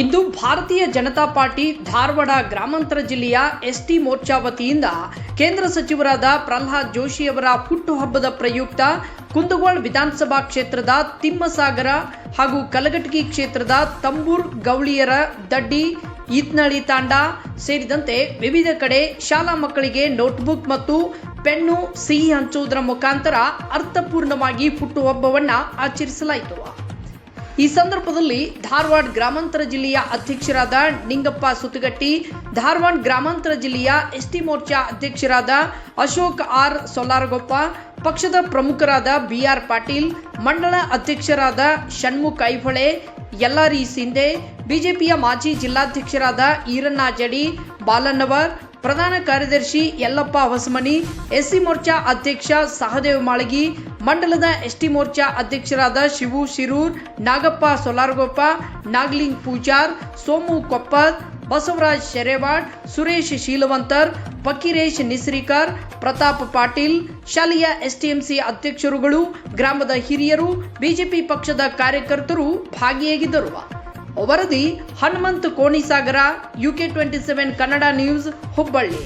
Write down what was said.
ಇಂದು ಭಾರತೀಯ ಜನತಾ ಪಾರ್ಟಿ ಧಾರವಾಡ ಗ್ರಾಮಾಂತರ ಜಿಲ್ಲೆಯ ಎಸ್ಟಿ ಮೋರ್ಚಾ ವತಿಯಿಂದ ಕೇಂದ್ರ ಸಚಿವರಾದ ಪ್ರಹ್ಲಾದ್ ಜೋಶಿ ಅವರ ಹುಟ್ಟುಹಬ್ಬದ ಪ್ರಯುಕ್ತ ಕುಂದಗೋಳ ವಿಧಾನಸಭಾ ಕ್ಷೇತ್ರದ ತಿಮ್ಮಸಾಗರ ಹಾಗೂ ಕಲಘಟಗಿ ಕ್ಷೇತ್ರದ ತಂಬೂರ್ ಗೌಳಿಯರ ದಡ್ಡಿ ಈತ್ನಳ್ಳಿ ತಾಂಡ ಸೇರಿದಂತೆ ವಿವಿಧ ಕಡೆ ಶಾಲಾ ಮಕ್ಕಳಿಗೆ ನೋಟ್ಬುಕ್ ಮತ್ತು ಪೆನ್ನು ಸಿಹಿ ಹಂಚುವುದರ ಮುಖಾಂತರ ಅರ್ಥಪೂರ್ಣವಾಗಿ ಹುಟ್ಟುಹಬ್ಬವನ್ನು ಆಚರಿಸಲಾಯಿತು. ಈ ಸಂದರ್ಭದಲ್ಲಿ ಧಾರವಾಡ ಗ್ರಾಮಾಂತರ ಜಿಲ್ಲೆಯ ಅಧ್ಯಕ್ಷರಾದ ನಿಂಗಪ್ಪ ಸುತ್ತಗಟ್ಟಿ, ಧಾರವಾಡ ಗ್ರಾಮಾಂತರ ಜಿಲ್ಲೆಯ ಎಸ್ಟಿ ಮೋರ್ಚಾ ಅಧ್ಯಕ್ಷರಾದ ಅಶೋಕ್ ಆರ್ ಸೊಲ್ಲಾರಗೊಪ್ಪ, ಪಕ್ಷದ ಪ್ರಮುಖರಾದ ಬಿಆರ್ ಪಾಟೀಲ್, ಮಂಡಳ ಅಧ್ಯಕ್ಷರಾದ ಷಣ್ಮುಖ ಐಹೊಳೆ, ಯಲ್ಲಾರಿ ಸಿಂಧೆ, ಬಿಜೆಪಿಯ ಮಾಜಿ ಜಿಲ್ಲಾಧ್ಯಕ್ಷರಾದ ಈರಣ್ಣ ಜಡಿ ಬಾಲನ್ನವರ್, ಪ್ರಧಾನ ಕಾರ್ಯದರ್ಶಿ ಯಲ್ಲಪ್ಪ ಹೊಸಮನಿ, ಎಸ್ಸಿ ಮೋರ್ಚಾ ಅಧ್ಯಕ್ಷ ಸಹದೇವ್ ಮಾಳಗಿ, ಮಂಡಲದ ಎಸ್ಟಿ ಮೋರ್ಚಾ ಅಧ್ಯಕ್ಷರಾದ ಶಿವು ಶಿರೂರ್, ನಾಗಪ್ಪ ಸೊಲ್ಲಾರಗೊಪ್ಪ, ನಾಗಲಿಂಗ್ ಪೂಜಾರ್, ಸೋಮು ಕೊಪ್ಪದ್, ಬಸವರಾಜ್ ಶೆರೇವಾಡ್, ಸುರೇಶ್ ಶೀಲವಂತರ್, ಫಕೀರೇಶ್ ನಿಸ್ರಿಕರ್, ಪ್ರತಾಪ್ ಪಾಟೀಲ್, ಶಾಲೆಯ ಎಸ್ಟಿಎಂಸಿ ಅಧ್ಯಕ್ಷರುಗಳು, ಗ್ರಾಮದ ಹಿರಿಯರು, ಬಿಜೆಪಿ ಪಕ್ಷದ ಕಾರ್ಯಕರ್ತರು ಭಾಗಿಯಾಗಿದ್ದರು. ವರದಿ ಹನುಮಂತ್ ಕೋಣಿಸಾಗರ, UK 27 ಕನ್ನಡ ನ್ಯೂಸ್, ಹುಬ್ಬಳ್ಳಿ.